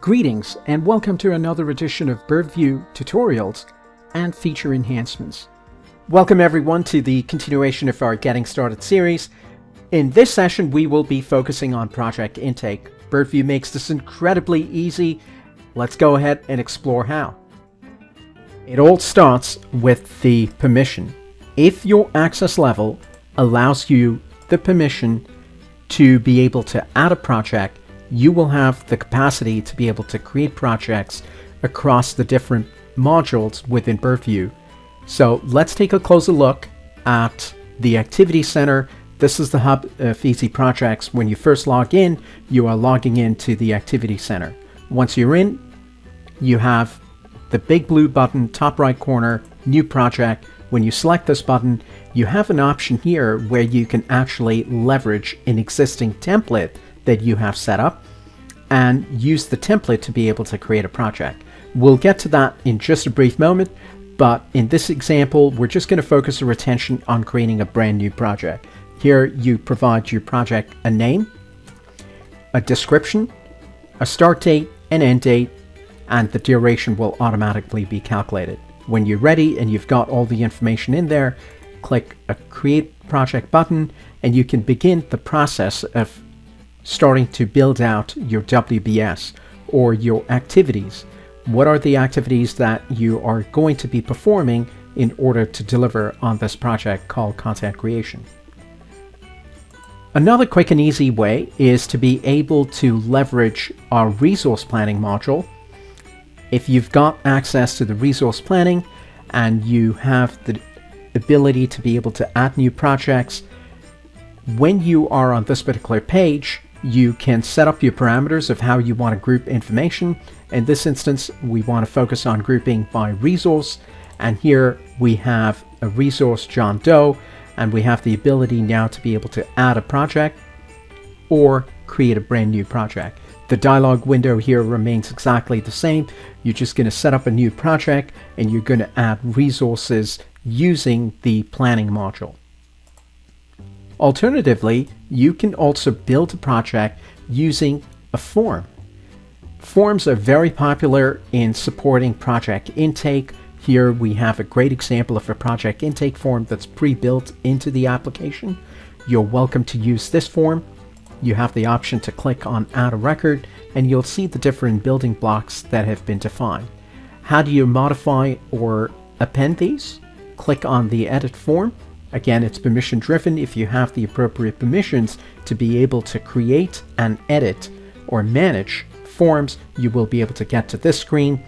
Greetings and welcome to another edition of Birdview tutorials and feature enhancements. Welcome everyone to the continuation of our Getting Started series. In this session we will be focusing on project intake. Birdview makes this incredibly easy. Let's go ahead and explore how. It all starts with the permission. If your access level allows you the permission to be able to add a project, you will have the capacity to be able to create projects across the different modules within Birdview. So let's take a closer look at the Activity Center. This is the hub of easy projects. When you first log in, you are logging into the Activity Center. Once you're in, you have the big blue button, top right corner, new project. When you select this button, you have an option here where you can actually leverage an existing template that you have set up and use the template to be able to create a project. We'll get to that in just a brief moment, but in this example, we're just going to focus our attention on creating a brand new project. Here you provide your project a name, a description, a start date, an end date, and the duration will automatically be calculated. When you're ready and you've got all the information in there, click a Create Project button and you can begin the process of starting to build out your WBS or your activities. What are the activities that you are going to be performing in order to deliver on this project called content creation? Another quick and easy way is to be able to leverage our resource planning module. If you've got access to the resource planning and you have the ability to be able to add new projects, when you are on this particular page, you can set up your parameters of how you want to group information. In this instance, we want to focus on grouping by resource. And here we have a resource John Doe, and we have the ability now to be able to add a project or create a brand new project. The dialog window here remains exactly the same. You're just going to set up a new project and you're going to add resources using the planning module. Alternatively, you can also build a project using a form. Forms are very popular in supporting project intake. Here we have a great example of a project intake form that's pre-built into the application. You're welcome to use this form. You have the option to click on Add a Record and you'll see the different building blocks that have been defined. How do you modify or append these? Click on the Edit Form. Again, it's permission driven. If you have the appropriate permissions to be able to create and edit or manage forms, you will be able to get to this screen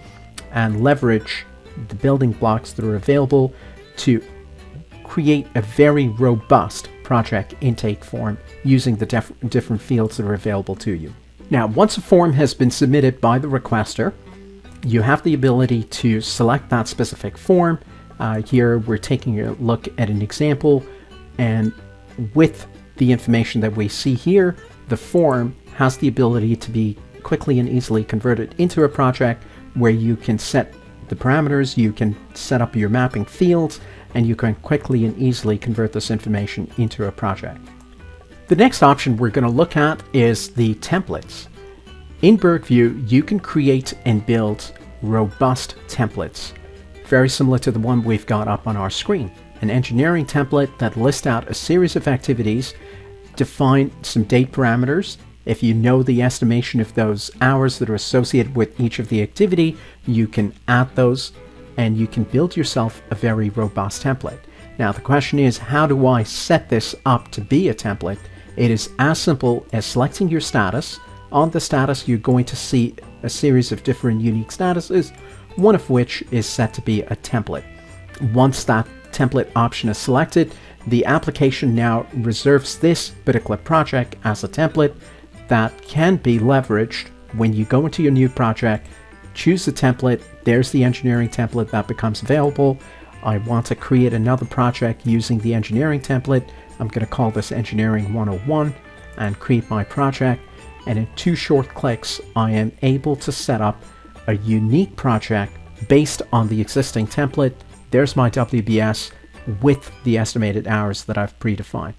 and leverage the building blocks that are available to create a very robust project intake form using the different fields that are available to you. Now, once a form has been submitted by the requester, you have the ability to select that specific form. Here we're taking a look at an example, and with the information that we see here, the form has the ability to be quickly and easily converted into a project where you can set the parameters, you can set up your mapping fields, and you can quickly and easily convert this information into a project. The next option we're going to look at is the templates. In Birdview, you can create and build robust templates, very similar to the one we've got up on our screen. An engineering template that lists out a series of activities, define some date parameters. If you know the estimation of those hours that are associated with each of the activity, you can add those and you can build yourself a very robust template. Now the question is, how do I set this up to be a template? It is as simple as selecting your status. On the status, you're going to see a series of different unique statuses, one of which is set to be a template. Once that template option is selected, the application now reserves this particular project as a template that can be leveraged when you go into your new project. Choose the template. There's the engineering template that becomes available. I want to create another project using the engineering template. I'm going to call this Engineering 101 and create my project. And in 2 short clicks, I am able to set up a unique project based on the existing template. There's my WBS with the estimated hours that I've predefined.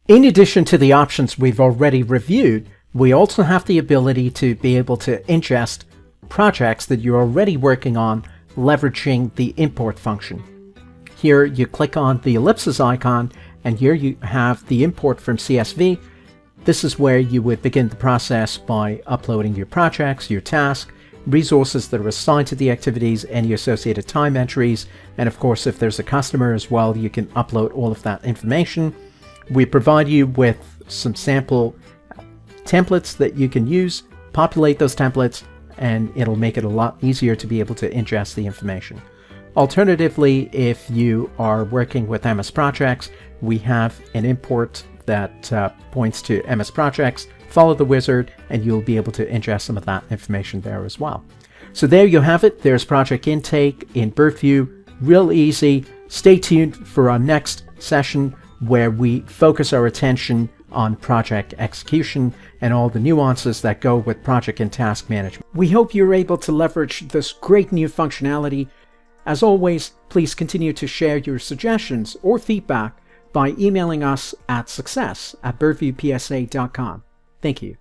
In addition to the options we've already reviewed, we also have the ability to be able to ingest projects that you're already working on, leveraging the import function. Here you click on the ellipsis icon, and here you have the import from CSV. This is where you would begin the process by uploading your projects, your tasks, resources that are assigned to the activities, any associated time entries, and of course if there's a customer as well, you can upload all of that information. We provide you with some sample templates that you can use, populate those templates, and it'll make it a lot easier to be able to ingest the information. Alternatively, if you are working with MS Projects, we have an import that points to MS Projects. Follow the wizard and you'll be able to ingest some of that information there as well. So there you have it. There's project intake in Birdview. Real easy. Stay tuned for our next session where we focus our attention on project execution and all the nuances that go with project and task management. We hope you're able to leverage this great new functionality. As always, please continue to share your suggestions or feedback by emailing us at success@birdviewpsa.com. Thank you.